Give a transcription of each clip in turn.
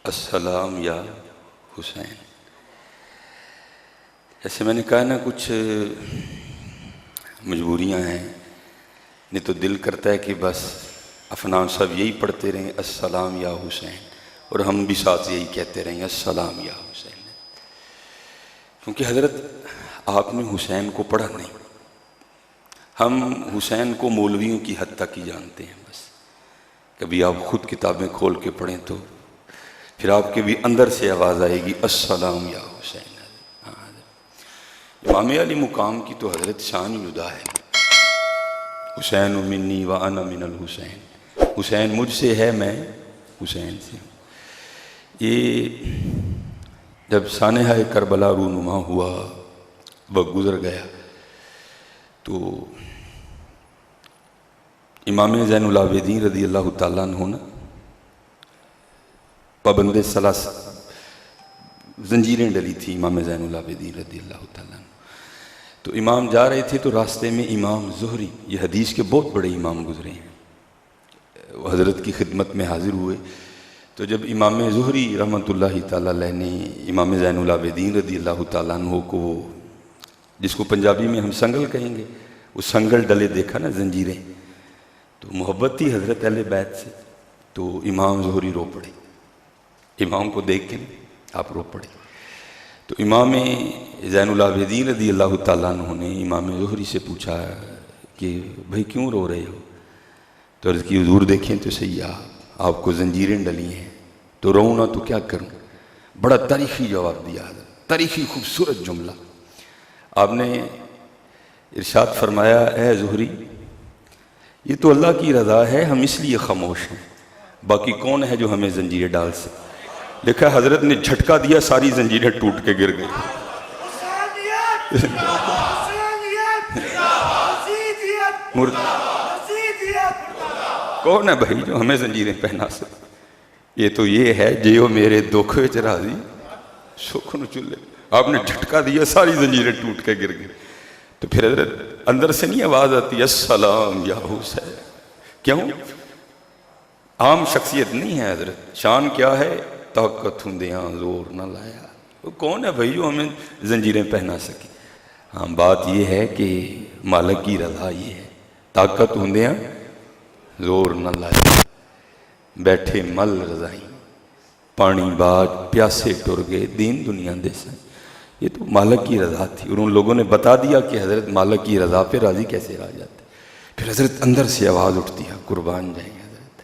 السلام یا حسین. جیسے میں نے کہا نا، کچھ مجبوریاں ہیں، نہیں تو دل کرتا ہے کہ بس عفنان صاحب یہی پڑھتے رہیں السلام یا حسین، اور ہم بھی ساتھ یہی کہتے رہیں السلام یا حسین، کیونکہ حضرت آپ نے حسین کو پڑھا نہیں. ہم حسین کو مولویوں کی حد تک ہی جانتے ہیں. بس کبھی آپ خود کتابیں کھول کے پڑھیں تو پھر آپ کے بھی اندر سے آواز آئے گی السلام یا حسین. امام علی مقام کی تو حضرت شان جدا ہے. حسین منی و انا من الحسین، حسین مجھ سے ہے، میں حسین سے ہوں. یہ جب سانحہ کربلا رونما ہوا، وقت گزر گیا، تو امام زین العابدین رضی اللہ تعالیٰ عنہ نا پابند ثلاث زنجیریں ڈلی تھی امام زین العابدین رضی اللہ تعالیٰ عنہ. تو امام جا رہے تھے تو راستے میں امام زہری، یہ حدیث کے بہت بڑے امام گزرے ہیں، وہ حضرت کی خدمت میں حاضر ہوئے. تو جب امام زہری رحمۃ اللہ تعالیٰ علیہ نے امام زین العابدین رضی اللہ تعالیٰ عنہ کو، جس کو پنجابی میں ہم سنگل کہیں گے، وہ سنگل ڈلے دیکھا نا، زنجیریں، تو محبت تھی حضرت اہل بیت سے، تو امام زہری رو پڑے. امام کو دیکھ کے آپ رو پڑے. تو امام زین العابدین رضی اللہ تعالیٰ عنہ نے امام زہری سے پوچھا کہ بھائی کیوں رو رہے ہو؟ تو عرض کی حضور دیکھیں تو صحیح، آپ کو زنجیریں ڈلی ہیں، تو رو نہ تو کیا کروں. بڑا تاریخی جواب دیا، تاریخی خوبصورت جملہ. آپ نے ارشاد فرمایا اے زہری، یہ تو اللہ کی رضا ہے، ہم اس لیے خاموش ہیں، باقی کون ہے جو ہمیں زنجیریں ڈال سکے. دیکھا حضرت نے جھٹکا دیا، ساری زنجیریں ٹوٹ کے گر گئی. کون ہے بھائی جو ہمیں زنجیریں پہنا سکے؟ یہ تو یہ ہے جیو میرے دکھ وچ راضی سکھ نو چلے. آپ نے جھٹکا دیا، ساری زنجیریں ٹوٹ کے گر گئی. تو پھر حضرت اندر سے نہیں آواز آتی السلام یا حسین؟ کیوں؟ عام شخصیت نہیں ہے حضرت. شان کیا ہے؟ طاقت ہندیاں زور نہ لایا. وہ کون ہے بھائی جو ہمیں زنجیریں پہنا سکے؟ ہاں، بات یہ ہے کہ مالک کی رضا یہ ہے، طاقت ہندیاں زور نہ لایا، بیٹھے مل رضائی، پانی باج پیاسے ٹر گئے، دین دنیا دے سن. یہ تو مالک کی رضا تھی، اور ان لوگوں نے بتا دیا کہ حضرت مالک کی رضا پہ راضی کیسے رہ جاتے. پھر حضرت اندر سے آواز اٹھتی ہے قربان جائیں حضرت.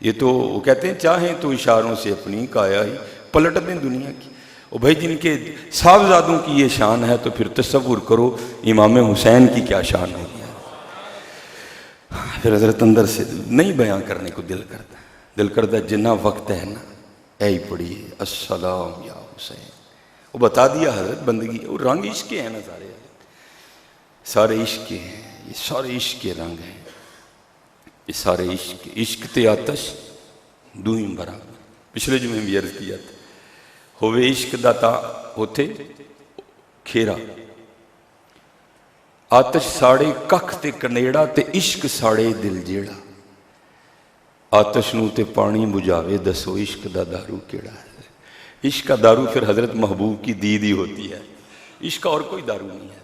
یہ تو وہ کہتے ہیں چاہیں تو اشاروں سے اپنی کایا ہی پلٹ دیں دنیا کی. اور بھائی جن کے صاحبزادوں کی یہ شان ہے تو پھر تصور کرو امام حسین کی کیا شان ہوگی. پھر حضرت اندر سے نہیں بیان کرنے کو دل کرتا جنہ وقت ہے نا اے ہی پڑھیے السلام یا حسین. وہ بتا دیا حضرت بندگی، اور رنگ عشق کے ہیں نا سارے، سارے عشق کے ہیں، یہ سارے عشق کے رنگ ہیں، یہ سارے عشق تے آتش دوئیں برابر. پچھلے جمعے بھی عرض کیا تھا، ہوئے عشق داتا ہوتے کھیرا، آتش ساڑے ککھ تے کنیڑا تے عشق ساڑے دل جیڑا. آتش نو تے پانی بجھاوے دسو عشق دا دارو کیڑا ہے. عشق کا دارو پھر حضرت محبوب کی دید ہی ہوتی ہے، عشق کا اور کوئی دارو نہیں ہے.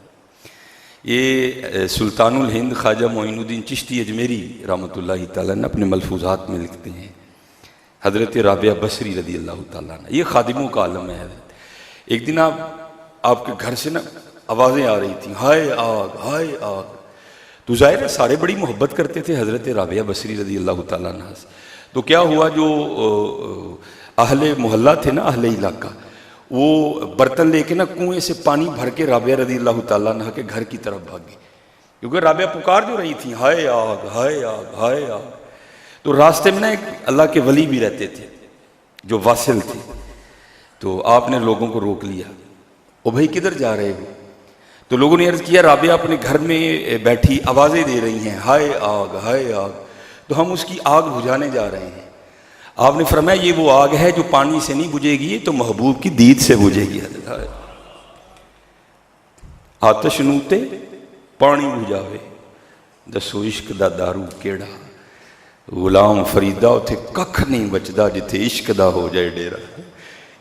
یہ سلطان الہند خواجہ معین الدین چشتی اجمیری رحمۃ اللہ تعالیٰ نے اپنے ملفوظات میں لکھتے ہیں، حضرت رابعہ بصری رضی اللہ تعالیٰ نے، یہ خادموں کا عالم ہے حضرت. ایک دن آپ کے گھر سے نا آوازیں آ رہی تھیں، ہائے آگ ہائے آگ. تو ظاہر ہے سارے بڑی محبت کرتے تھے حضرت رابعہ بصری رضی اللہ تعالیٰ عنہ سے. تو کیا ہوا، جو اہل محلہ تھے نا، اہل علاقہ، وہ برتن لے کے نا کنویں سے پانی بھر کے رابعہ رضی اللہ تعالیٰ عنہ کے گھر کی طرف بھاگی، کیونکہ رابعہ پکار جو رہی تھیں ہائے آگ ہائے آگ ہائے آگ. تو راستے میں نا ایک اللہ کے ولی بھی رہتے تھے جو واصل تھے. تو آپ نے لوگوں کو روک لیا، او بھائی کدھر جا رہے ہو؟ تو لوگوں نے عرض کیا رابعہ اپنے گھر میں بیٹھی آوازیں دے رہی ہیں ہائے آگ ہائے آگ، تو ہم اس کی آگ بجھانے جا رہے ہیں. آپ نے فرمایا یہ وہ آگ ہے جو پانی سے نہیں بجھے گی، تو محبوب کی دید سے بجھے گی. آتش نوتے پانی بجھاوے دسو عشق دا دارو کیڑا. غلام فریدا اتھے ککھ نہیں بچدا جتھے عشق دا ہو جائے ڈیرا.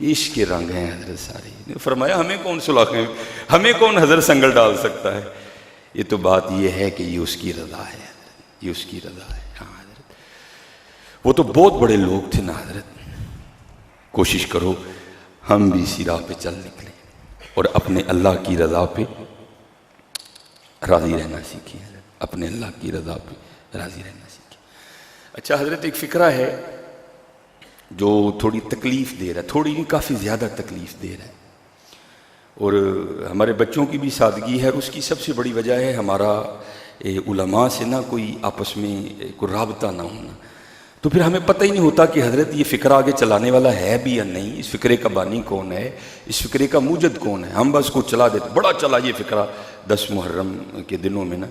عشق کے رنگ ہیں حضرت سارے. فرمایا ہمیں کون سلاخیں، ہمیں کون حضرت سنگل ڈال سکتا ہے. یہ تو بات یہ ہے کہ یہ اس کی رضا ہے، یہ اس کی رضا ہے. ہاں حضرت وہ تو بہت بڑے لوگ تھے نا حضرت. کوشش کرو ہم بھی اسی راہ پہ چل نکلیں اور اپنے اللہ کی رضا پہ راضی رہنا سیکھیں. اپنے اللہ کی رضا پہ راضی رہنا سیکھیں. اچھا حضرت ایک فقرہ ہے جو تھوڑی تکلیف دے رہا ہے، تھوڑی نہیں کافی زیادہ تکلیف دے رہا ہے، اور ہمارے بچوں کی بھی سادگی ہے. اور اس کی سب سے بڑی وجہ ہے ہمارا علماء سے نہ کوئی آپس میں کوئی رابطہ نہ ہونا. تو پھر ہمیں پتہ ہی نہیں ہوتا کہ حضرت یہ فقرہ آگے چلانے والا ہے بھی یا نہیں، اس فقرے کا بانی کون ہے، اس فقرے کا موجد کون ہے. ہم بس کو چلا دیتے. بڑا چلا یہ فقرہ 10 محرم کے دنوں میں نا،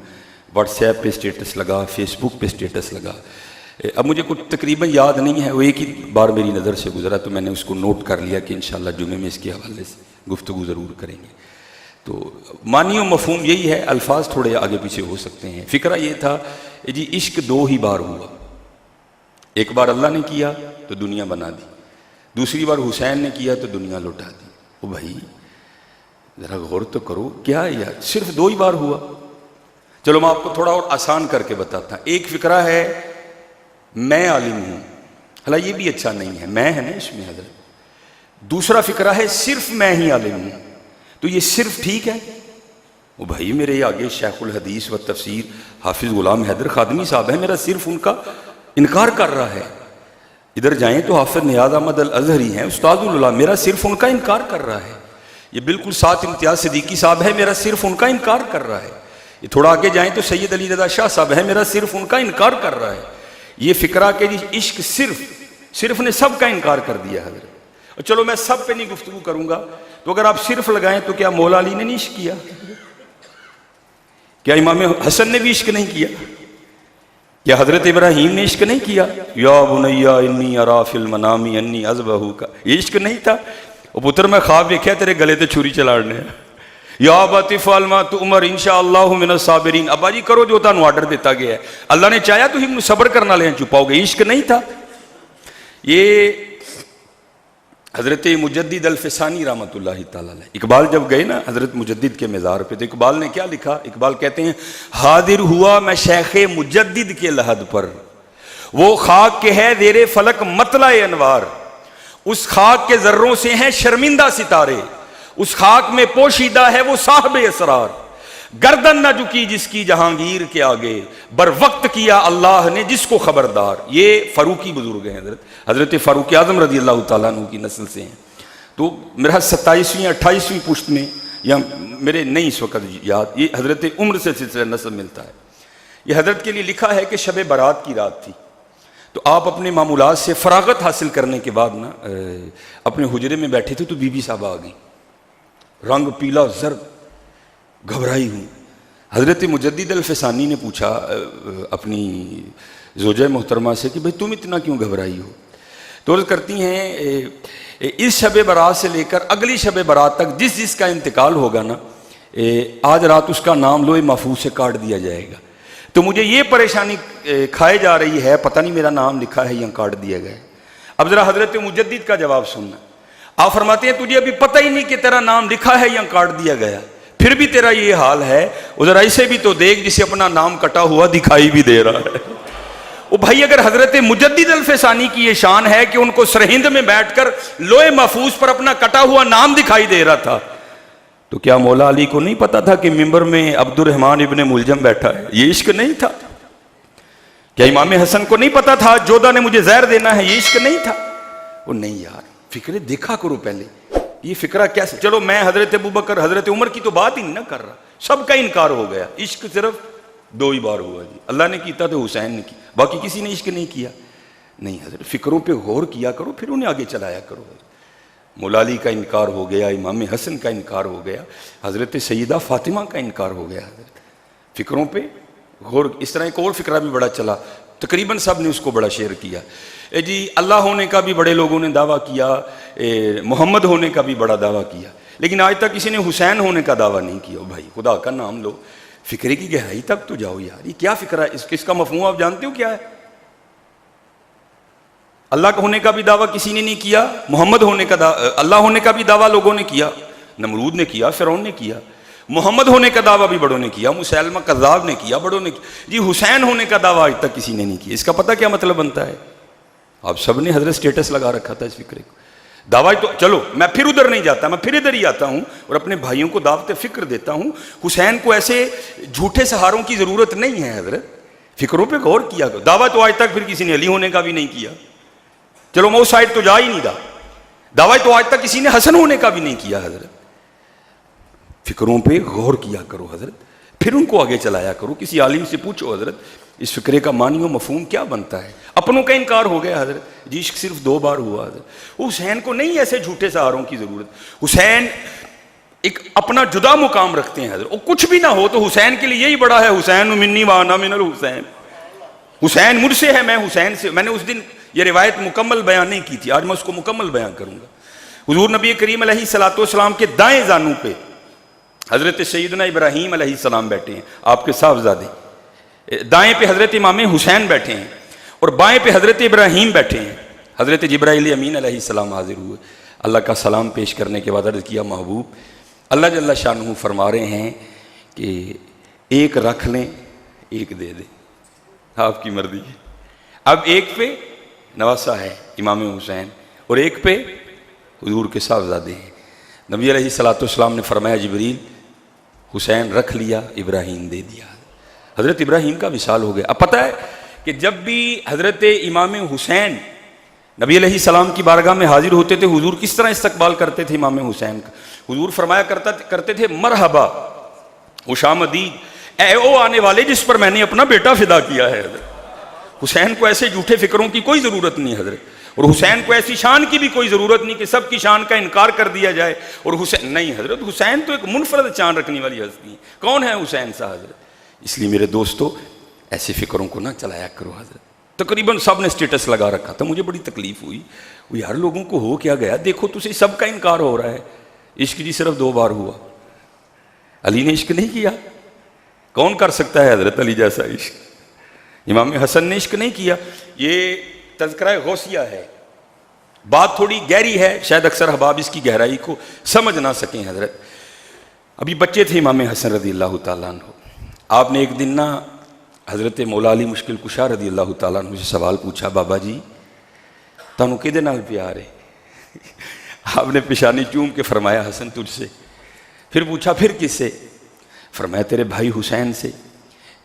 واٹس ایپ پہ اسٹیٹس لگا، فیس بک پہ اسٹیٹس لگا. اب مجھے کچھ تقریباً یاد نہیں ہے، وہ ایک ہی بار میری نظر سے گزرا تو میں نے اس کو نوٹ کر لیا کہ انشاءاللہ جمعے میں اس کے حوالے سے گفتگو ضرور کریں گے. تو معنی و مفہوم یہی ہے، الفاظ تھوڑے آگے پیچھے ہو سکتے ہیں. فقرہ یہ تھا جی عشق 2 ہی بار ہوا. ایک بار اللہ نے کیا تو دنیا بنا دی، دوسری بار حسین نے کیا تو دنیا لوٹا دی. او بھائی ذرا غور تو کرو، کیا یار صرف 2 ہی بار ہوا. چلو میں آپ کو تھوڑا اور آسان کر کے بتاتا. ایک فقرہ ہے میں عالم ہوں، حالانکہ یہ بھی اچھا نہیں ہے، میں ہے نا اس میں حضرت. دوسرا فقرہ ہے صرف میں ہی عالم ہوں. تو یہ صرف ٹھیک ہے؟ وہ بھائی میرے آگے شیخ الحدیث و تفسیر حافظ غلام حیدر خادمی صاحب ہے، میرا صرف ان کا انکار کر رہا ہے. ادھر جائیں تو حافظ نیاز احمد الازہری ہیں استاد اللہ، میرا صرف ان کا انکار کر رہا ہے. یہ بالکل ساتھ امتیاز صدیقی صاحب ہے، میرا صرف ان کا انکار کر رہا ہے. یہ تھوڑا آگے جائیں تو سید علی رضا شاہ صاحب ہے، میرا صرف ان کا انکار کر رہا ہے. یہ فقرہ کہ جی عشق صرف نے سب کا انکار کر دیا حضرت. اور چلو میں سب پہ نہیں گفتگو کروں گا، تو اگر آپ صرف لگائیں تو کیا مولا علی نے نہیں عشق کیا؟ کیا امام حسن نے بھی عشق نہیں کیا؟ کیا حضرت ابراہیم نے عشق نہیں کیا؟ یا بنی انی ارا فی المنام انی اذبحک کا یہ عشق نہیں تھا؟ او پتر میں خواب دیکھا تیرے گلے تے چھری چلاڑنے. یا ابت افعل ما تؤمر انشاءاللہ من الصابرین. ابا جی کرو جو تانوں آرڈر دیتا گیا ہے، اللہ نے چاہیا تو ہم صبر کرنا لیں چھپاؤ گے. عشق نہیں تھا. یہ حضرت مجدد الفسانی رحمۃ اللہ تعالیٰ علیہ، اقبال جب گئے نا حضرت مجدد کے مزار پہ تو اقبال نے کیا لکھا؟ اقبال کہتے ہیں حاضر ہوا میں شیخ مجدد کے لحد پر، وہ خاک کے ہے زیر فلک مطلع انوار، اس خاک کے ذروں سے ہیں شرمندہ ستارے، اس خاک میں پوشیدہ ہے وہ صاحب اسرار، گردن نہ جھکی جس کی جہانگیر کے آگے، بر وقت کیا اللہ نے جس کو خبردار. یہ فاروقی بزرگ ہیں حضرت فاروق اعظم رضی اللہ تعالیٰ عنہ کی نسل سے ہیں. تو میرا 27ویں 28ویں پشت میں، یا میرے نہیں اس وقت یاد، یہ حضرت عمر سے سلسلہ نسب ملتا ہے. یہ حضرت کے لیے لکھا ہے کہ شب برات کی رات تھی، تو آپ اپنے معمولات سے فراغت حاصل کرنے کے بعد نا اپنے حجرے میں بیٹھے تھے تو بی بی صاحبہ آ گئی، رنگ پیلا زرد، گھبرائی ہوں. حضرت مجدد الفسانی نے پوچھا اپنی زوجہ محترمہ سے کہ بھئی تم اتنا کیوں گھبرائی ہو؟ تو عرض کرتی ہیں اس شب برات سے لے کر اگلی شب برات تک جس کا انتقال ہوگا نا، آج رات اس کا نام لوح محفوظ سے کاٹ دیا جائے گا. تو مجھے یہ پریشانی کھائے جا رہی ہے، پتہ نہیں میرا نام لکھا ہے یا کاٹ دیا گیا. اب ذرا حضرت مجدد کا جواب سننا. آپ فرماتے ہیں تجھے ابھی پتہ ہی نہیں کہ تیرا نام لکھا ہے یا کاٹ دیا گیا، پھر بھی تیرا یہ حال ہے. ادھر ایسے بھی تو دیکھ جسے اپنا نام کٹا ہوا دکھائی بھی دے رہا ہے. وہ بھائی اگر حضرت مجدد الفسانی کی یہ شان ہے کہ ان کو سرہند میں بیٹھ کر لوح محفوظ پر اپنا کٹا ہوا نام دکھائی دے رہا تھا، تو کیا مولا علی کو نہیں پتا تھا کہ ممبر میں عبد الرحمن ابن ملجم بیٹھا ہے؟ یہ عشق نہیں تھا. کیا امام حسن کو نہیں پتا تھا جودہ نے مجھے زہر دینا ہے؟ یہ عشق نہیں تھا. وہ نہیں یار، فکرے دیکھا کرو پہلے یہ فکرہ کیسے. چلو میں حضرت ابوبکر حضرت عمر کی تو بات ہی نہیں نہ کر رہا، سب کا انکار ہو گیا. عشق صرف 2 ہی بار ہوا جی. اللہ نے کیتا تو حسین نے کی، باقی کسی نے عشق نہیں کیا. نہیں حضرت فکروں پہ غور کیا کرو، پھر انہیں آگے چلایا کرو. مولا علی کا انکار ہو گیا، امام حسن کا انکار ہو گیا، حضرت سیدہ فاطمہ کا انکار ہو گیا. حضرت فکروں پہ غور. اس طرح ایک اور فکرہ بھی بڑا چلا، تقریباً سب نے اس کو بڑا شیئر کیا. جی اللہ ہونے کا بھی بڑے لوگوں نے دعویٰ کیا، محمد ہونے کا بھی بڑا دعویٰ کیا، لیکن آج تک کسی نے حسین ہونے کا دعویٰ نہیں کیا. بھائی خدا کا نام لو، فکرے کی گہرائی تک تو جاؤ یار. یہ کیا فکرہ ہے؟ اس کا مفہوم آپ جانتے ہو کیا ہے؟ اللہ کا ہونے کا بھی دعویٰ کسی نے نہیں کیا, محمد ہونے کا اللہ ہونے کا بھی دعویٰ لوگوں نے کیا, نمرود نے کیا, فرعون نے کیا. محمد ہونے کا دعویٰ بھی بڑوں نے کیا, مسیلمہ کذاب نے کیا, بڑوں نے کیا. جی حسین ہونے کا دعویٰ آج تک کسی نے نہیں کیا. اس کا پتہ کیا مطلب بنتا ہے؟ آپ سب نے حضرت سٹیٹس لگا رکھا تھا اس فکرے کو. دعویٰ تو چلو میں پھر ادھر نہیں جاتا, میں پھر ادھر ہی آتا ہوں اور اپنے بھائیوں کو دعوت فکر دیتا ہوں. حسین کو ایسے جھوٹے سہاروں کی ضرورت نہیں ہے حضرت, فکروں پہ غور کیا کرو. دعویٰ تو آج تک پھر کسی نے علی ہونے کا بھی نہیں کیا, چلو میں اس سائڈ تو جا ہی نہیں رہا. دعویٰ تو آج تک کسی نے حسن ہونے کا بھی نہیں کیا حضرت. فکروں پہ غور کیا کرو حضرت, پھر ان کو آگے چلایا کرو. کسی عالم سے پوچھو حضرت اس فکرے کا معنی و مفہوم کیا بنتا ہے. اپنوں کا انکار ہو گیا حضرت, جی عشق صرف 2 بار ہوا حضرت. حسین کو نہیں ایسے جھوٹے سہاروں کی ضرورت. حسین ایک اپنا جدا مقام رکھتے ہیں حضرت. وہ کچھ بھی نہ ہو تو حسین کے لیے یہی بڑا ہے, حسین منی وانا من الحسین, حسین مجھ سے ہے میں حسین سے. میں نے اس دن یہ روایت مکمل بیان نہیں کی تھی, آج میں اس کو مکمل بیان کروں گا. حضور نبی کریم علیہ الصلوۃ والسلام کے دائیں زانو پہ حضرت سیدنا ابراہیم علیہ السلام بیٹھے ہیں, آپ کے صاحبزادے. دائیں پہ حضرت امام حسین بیٹھے ہیں اور بائیں پہ حضرت ابراہیم بیٹھے ہیں. حضرت جبرائیل امین علیہ السلام حاضر ہوئے. اللہ کا سلام پیش کرنے کے بعد عرض کیا محبوب اللہ جل شانہ فرما رہے ہیں کہ ایک رکھ لیں ایک دے دیں, آپ کی مرضی ہے. اب ایک پہ نواسا ہے امام حسین اور ایک پہ حضور کے صاحبزادے ہیں. نبی علیہ الصلوۃ والسلام نے فرمایا جبریل حسین رکھ لیا, ابراہیم دے دیا. حضرت ابراہیم کا وصال ہو گیا. اب پتہ ہے کہ جب بھی حضرت امام حسین نبی علیہ السلام کی بارگاہ میں حاضر ہوتے تھے, حضور کس طرح استقبال کرتے تھے امام حسین کا؟ حضور فرمایا کرتے تھے مرحبا خوش آمدید اے او آنے والے جس پر میں نے اپنا بیٹا فدا کیا ہے. حضرت حسین کو ایسے جھوٹے فکروں کی کوئی ضرورت نہیں حضرت, اور حسین کو ایسی شان کی بھی کوئی ضرورت نہیں کہ سب کی شان کا انکار کر دیا جائے. اور حسین نہیں حضرت, حسین تو ایک منفرد شان رکھنے والی ہستی ہے. کون ہے حسین صاحب حضرت؟ اس لیے میرے دوستو ایسے فکروں کو نہ چلایا کرو حضرت. تقریباً سب نے سٹیٹس لگا رکھا تھا, مجھے بڑی تکلیف ہوئی. وہ یار لوگوں کو ہو کیا گیا, دیکھو تجھے سب کا انکار ہو رہا ہے. عشق جی صرف 2 بار ہوا. علی نے عشق نہیں کیا, کون کر سکتا ہے حضرت علی جیسا عشق؟ امام حسن نے عشق نہیں کیا. یہ تذکرہ غوثیہ ہے, بات تھوڑی گہری ہے, شاید اکثر احباب اس کی گہرائی کو سمجھ نہ سکیں حضرت. ابھی بچے تھے امام حسن رضی اللہ تعالیٰ عنہ. آپ نے ایک دن نا حضرت مولا علی مشکل کشا رضی اللہ تعالیٰ عنہ سے سوال پوچھا, بابا جی تانوں کدے نال پیار ہے؟ آپ نے پیشانی چوم کے فرمایا حسن تجھ سے. پھر پوچھا پھر کس سے؟ فرمایا تیرے بھائی حسین سے.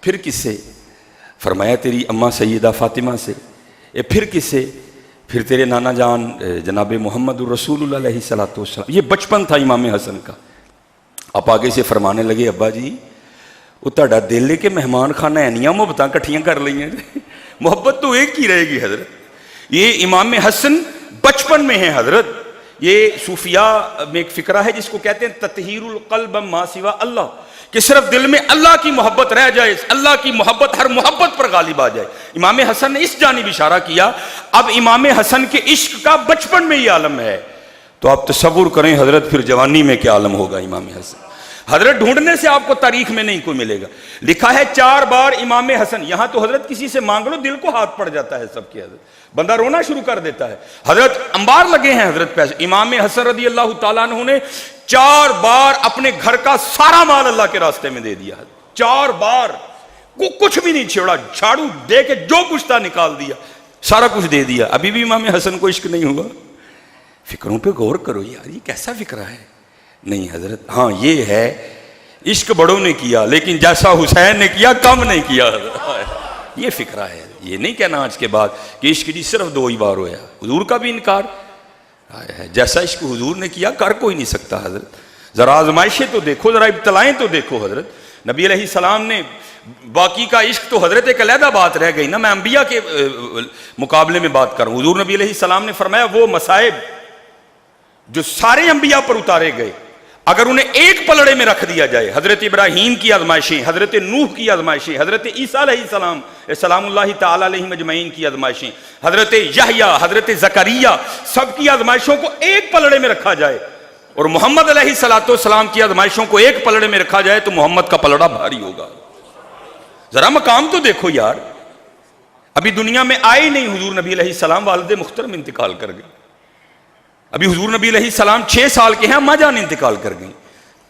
پھر کس سے؟ فرمایا تیری اماں سیدہ فاطمہ سے. پھر کس سے؟ پھر تیرے نانا جان جناب محمد الرسول اللہ علیہ الصلوۃ والسلام. یہ بچپن تھا امام حسن کا. آپ آگے سے فرمانے لگے ابا جی وہ تہاڈا دل لے کے مہمان خانہ اینیاں محبتاں کٹھیاں کر لئی ہیں. محبت تو ایک ہی رہے گی حضرت. یہ امام حسن بچپن میں ہے حضرت. یہ صوفیاء میں ایک فکرہ ہے جس کو کہتے ہیں تطہیر القلب ما سوا اللہ, کہ صرف دل میں اللہ کی محبت رہ جائے, اللہ کی محبت ہر محبت پر غالب آ جائے. امام حسن نے اس جانب اشارہ کیا. اب امام حسن کے عشق کا بچپن میں یہ عالم ہے, تو آپ تصور کریں حضرت پھر جوانی میں کیا عالم ہوگا امام حسن. حضرت ڈھونڈنے سے آپ کو تاریخ میں نہیں کوئی ملے گا. لکھا ہے 4 بار امام حسن, یہاں تو حضرت کسی سے مانگ لو دل کو ہاتھ پڑ جاتا ہے سب کے, حضرت بندہ رونا شروع کر دیتا ہے. حضرت انبار لگے ہیں حضرت پیسے. امام حسن رضی اللہ تعالیٰ عنہ نے 4 بار اپنے گھر کا سارا مال اللہ کے راستے میں دے دیا. 4 بار کچھ بھی نہیں چھوڑا, جھاڑو دے کے جو کچھ تھا نکال دیا, سارا کچھ دے دیا. ابھی بھی امام حسن کو عشق نہیں ہوا. فکروں پہ غور کرو یار, یہ کیسا فکرہ ہے؟ نہیں حضرت, ہاں یہ ہے عشق بڑوں نے کیا لیکن جیسا حسین نے کیا کم نہیں کیا حضرت. یہ فکرہ ہے. یہ نہیں کہنا آج کے بعد کہ عشق جی صرف 2 ہی بار ہویا. حضور کا بھی انکار ہے, جیسا عشق حضور نے کیا کر کوئی نہیں سکتا حضرت. ذرا آزمائشیں تو دیکھو, ذرا ابتلائیں تو دیکھو حضرت. نبی علیہ السلام نے باقی کا عشق تو حضرت ایک علیحدہ بات رہ گئی نا, میں انبیاء کے مقابلے میں بات کروں. حضور نبی علیہ السلام نے فرمایا وہ مصائب جو سارے انبیاء پر اتارے گئے اگر انہیں ایک پلڑے میں رکھ دیا جائے, حضرت ابراہیم کی آزمائشیں, حضرت نوح کی آزمائشیں, حضرت عیسیٰ علیہ السلام سلام اللہ تعالیٰ علیہ مجمعین کی آزمائشیں, حضرت یحییٰ, حضرت زکریا, سب کی آزمائشوں کو ایک پلڑے میں رکھا جائے اور محمد علیہ الصلوۃ والسلام کی آزمائشوں کو ایک پلڑے میں رکھا جائے تو محمد کا پلڑا بھاری ہوگا. ذرا مقام تو دیکھو یار. ابھی دنیا میں آئے ہی نہیں حضور نبی علیہ السلام، والد محترم انتقال کر گئے. ابھی حضور نبی علیہ السلام 6 سال کے ہیں، اماں جان انتقال کر گئیں،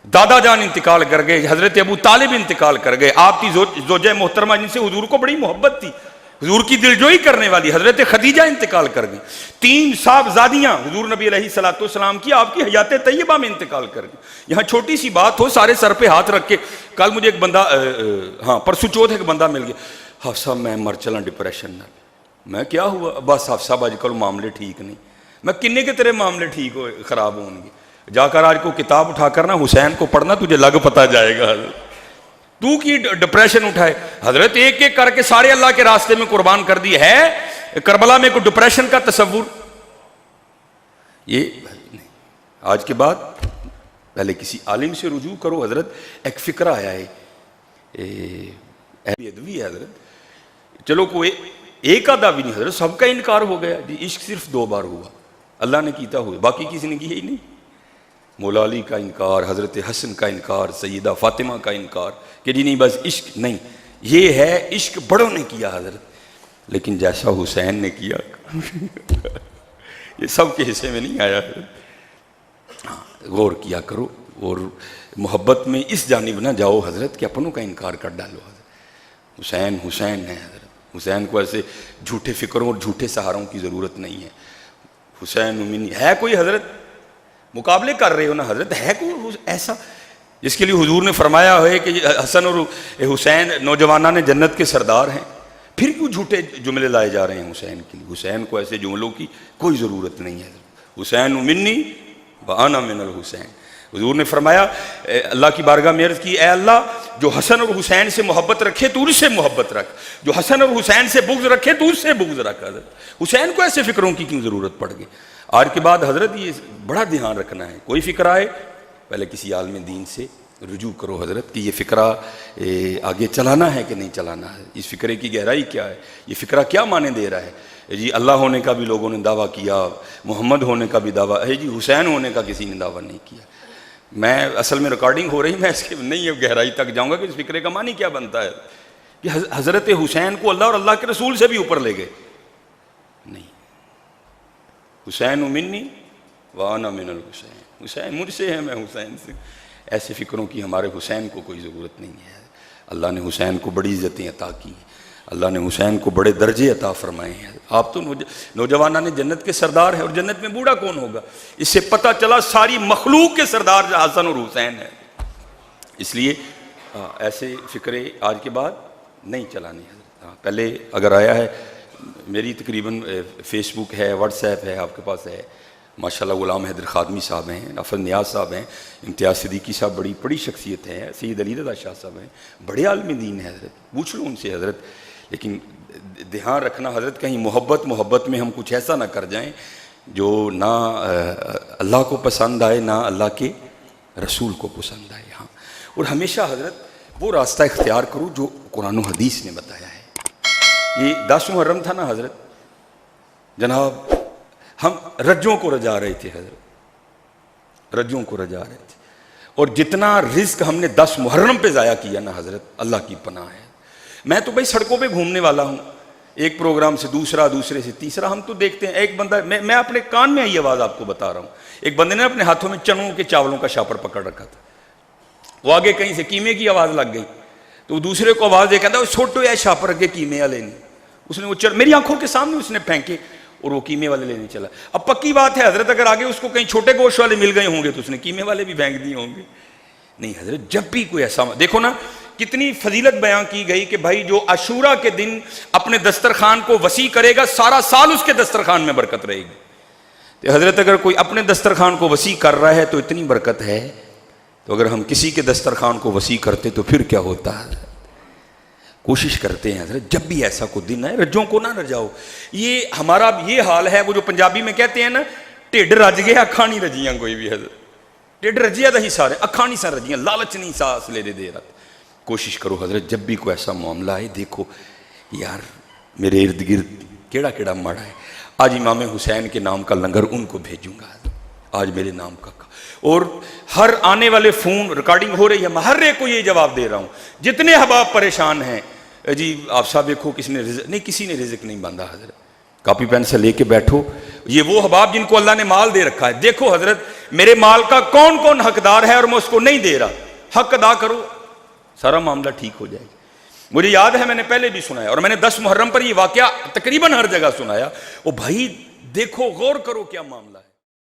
دادا جان انتقال کر گئے، حضرت ابو طالب انتقال کر گئے. آپ کی زوجہ محترمہ جن سے حضور کو بڑی محبت تھی، حضور کی دلجوئی کرنے والی حضرت خدیجہ انتقال کر گئیں. 3 صاحبزادیاں حضور نبی علیہ السلام کی آپ کی حیات طیبہ میں انتقال کر گئیں. یہاں چھوٹی سی بات ہو، سارے سر پہ ہاتھ رکھ کے، کل مجھے ایک بندہ پرسوں چوتھ ایک بندہ مل گیا، حفصہ میں مر چلا ڈپریشن نہ. میں کیا ہوا؟ بس حفصہ آج کل معاملے ٹھیک نہیں. میں کنے کے تیرے معاملے ٹھیک ہو خراب ہوں گے؟ جا کر آج کو کتاب اٹھا کر نا حسین کو پڑھنا، تجھے لگ پتہ جائے گا. تو کی ڈپریشن اٹھائے حضرت، ایک ایک کر کے سارے اللہ کے راستے میں قربان کر دی ہے. کربلا میں کوئی ڈپریشن کا تصور یہ نہیں. آج کے بعد پہلے کسی عالم سے رجوع کرو. حضرت ایک فکرہ آیا ہے ادوی ہے حضرت، چلو کوئی ایک آدھا بھی نہیں حضرت، سب کا انکار ہو گیا جی. عشق صرف 2 بار ہوا، اللہ نے کیتا ہوا، باقی کسی نے کیا ہی نہیں. مولا علی کا انکار، حضرت حسن کا انکار، سیدہ فاطمہ کا انکار کہ جی نہیں بس عشق نہیں. یہ ہے عشق بڑوں نے کیا حضرت، لیکن جیسا حسین نے کیا یہ سب کے حصے میں نہیں آیا. غور کیا کرو اور محبت میں اس جانب نہ جاؤ حضرت کہ اپنوں کا انکار کر ڈالو. حضرت حسین حسین ہے حضرت، حسین کو ایسے جھوٹے فکروں اور جھوٹے سہاروں کی ضرورت نہیں ہے. حسین امینی ہے کوئی حضرت، مقابلے کر رہے ہو نا حضرت، ہے کوئی ایسا جس کے لیے حضور نے فرمایا ہے کہ حسن اور حسین نوجوانان نے جنت کے سردار ہیں؟ پھر کیوں جھوٹے جملے لائے جا رہے ہیں حسین کے لیے؟ حسین کو ایسے جملوں کی کوئی ضرورت نہیں ہے. حسین منی وانا من الحسین. حضور نے فرمایا اللہ کی بارگاہ میں عرض کی، اے اللہ جو حسن اور حسین سے محبت رکھے تو ان سے محبت رکھ، جو حسن اور حسین سے بغض رکھے تو اس سے بغض رکھ. حضرت حسین کو ایسے فکروں کی کیوں ضرورت پڑ گئی؟ آج کے بعد حضرت یہ بڑا دھیان رکھنا ہے، کوئی فکر آئے پہلے کسی عالم دین سے رجوع کرو حضرت کہ یہ فکرہ آگے چلانا ہے کہ نہیں چلانا ہے، اس فکرے کی گہرائی کیا ہے، یہ فکرہ کیا معنی دے رہا ہے. جی اللہ ہونے کا بھی لوگوں نے دعویٰ کیا، محمد ہونے کا بھی دعویٰ ہے، جی حسین ہونے کا کسی نے دعویٰ نہیں کیا. میں اصل میں ریکارڈنگ ہو رہی، میں اس کے نہیں گہرائی تک جاؤں گا کہ اس فکرے کا معنی کیا بنتا ہے کہ حضرت حسین کو اللہ اور اللہ کے رسول سے بھی اوپر لے گئے. نہیں، حسین منی وانا من الحسین، حسین مجھ سے ہے، میں حسین سے. ایسے فکروں کی ہمارے حسین کو کوئی ضرورت نہیں ہے. اللہ نے حسین کو بڑی عزتیں عطا کی ہیں، اللہ نے حسین کو بڑے درجے عطا فرمائے ہیں. آپ تو نوجوانان نے جنت کے سردار ہیں، اور جنت میں بوڑھا کون ہوگا؟ اس سے پتہ چلا ساری مخلوق کے سردار حسن اور حسین ہیں. اس لیے ایسے فکرے آج کے بعد نہیں چلانے ہیں. پہلے اگر آیا ہے، میری تقریباً فیس بک ہے، واٹس ایپ ہے، آپ کے پاس ہے ماشاءاللہ. غلام حیدر خادمی صاحب ہیں، افضل نیاز صاحب ہیں، امتیاز صدیقی صاحب بڑی شخصیت ہیں، سید علی رضا شاہ صاحب ہیں، بڑے عالم دین ہیں حضرت، پوچھ لو ان سے حضرت. لیکن دھیان رکھنا حضرت کہیں محبت میں ہم کچھ ایسا نہ کر جائیں جو نہ اللہ کو پسند آئے نہ اللہ کے رسول کو پسند آئے. ہاں، اور ہمیشہ حضرت وہ راستہ اختیار کرو جو قرآن و حدیث نے بتایا ہے. یہ 10 محرم تھا نا حضرت، جناب ہم رجوں کو رجا رہے تھے حضرت، رجوں کو رجا رہے تھے، اور جتنا رزق ہم نے 10 محرم پہ ضائع کیا نا حضرت، اللہ کی پناہ ہے. میں تو بھائی سڑکوں پہ گھومنے والا ہوں، ایک پروگرام سے دوسرا، دوسرے سے تیسرا. ہم تو دیکھتے ہیں ایک بندہ، میں اپنے کان میں یہ آواز آپ کو بتا رہا ہوں، ایک بندے نے اپنے ہاتھوں میں چنوں کے چاولوں کا شاپر پکڑ رکھا تھا. وہ آگے کہیں سے قیمے کی آواز لگ گئی تو وہ دوسرے کو آواز دے کہتا ہے چھوٹو یا شاپر کے قیمے والے نے. اس نے وہ میری آنکھوں کے سامنے اس نے پھینکے اور وہ قیمے والے لینے چلا. اب پکی بات ہے حضرت، اگر آگے اس کو کہیں چھوٹے گوشت والے مل گئے ہوں گے تو اس نے قیمے والے بھی پھینک دیے ہوں گے. نہیں حضرت، جب بھی کوئی ایسا دیکھو نا کتنی فضیلت بیان کی گئی کہ بھائی جو عاشورہ کے دن اپنے دسترخوان کو وسیع کرے گا سارا سال اس کے دسترخوان میں برکت رہے گی. تو حضرت اگر کوئی اپنے دسترخوان کو وسیع کر رہا ہے تو اتنی برکت ہے، تو اگر ہم کسی کے دسترخوان کو وسیع کرتے تو پھر کیا ہوتا ہے. کوشش کرتے ہیں حضرت جب بھی ایسا کوئی دن ہے رجوں کو نہ رجاؤ. یہ ہمارا یہ حال ہے، وہ جو پنجابی میں کہتے ہیں نا ٹھڈ رج گیا اکھاں نہیں رجیاں. کوئی بھی حضرت ٹھڈ رجیا دا ہی سارے اکھاں نہیں سا رجیاں، لالچ نہیں ساس لے دے رہا. کوشش کرو حضرت جب بھی کوئی ایسا معاملہ ہے، دیکھو یار میرے ارد گرد کیڑا کیڑا مڑا ہے، آج امام حسین کے نام کا لنگر ان کو بھیجوں گا، آج میرے نام کا. اور ہر آنے والے فون ریکارڈنگ ہو رہی ہے، میں ہر ایک کو یہ جواب دے رہا ہوں، جتنے احباب پریشان ہیں جی آپ صاحب دیکھو کس نے رزق نہیں، کسی نے رزق نہیں باندھا حضرت، کاپی پین سے لے کے بیٹھو، یہ وہ احباب جن کو اللہ نے مال دے رکھا ہے، دیکھو حضرت میرے مال کا کون کون حقدار ہے اور میں اس کو نہیں دے رہا، حق ادا کرو، سارا معاملہ ٹھیک ہو جائے گا۔ مجھے یاد ہے میں نے پہلے بھی سنایا، اور میں نے 10 محرم پر یہ واقعہ تقریباً ہر جگہ سنایا، وہ بھائی دیکھو غور کرو کیا معاملہ ہے۔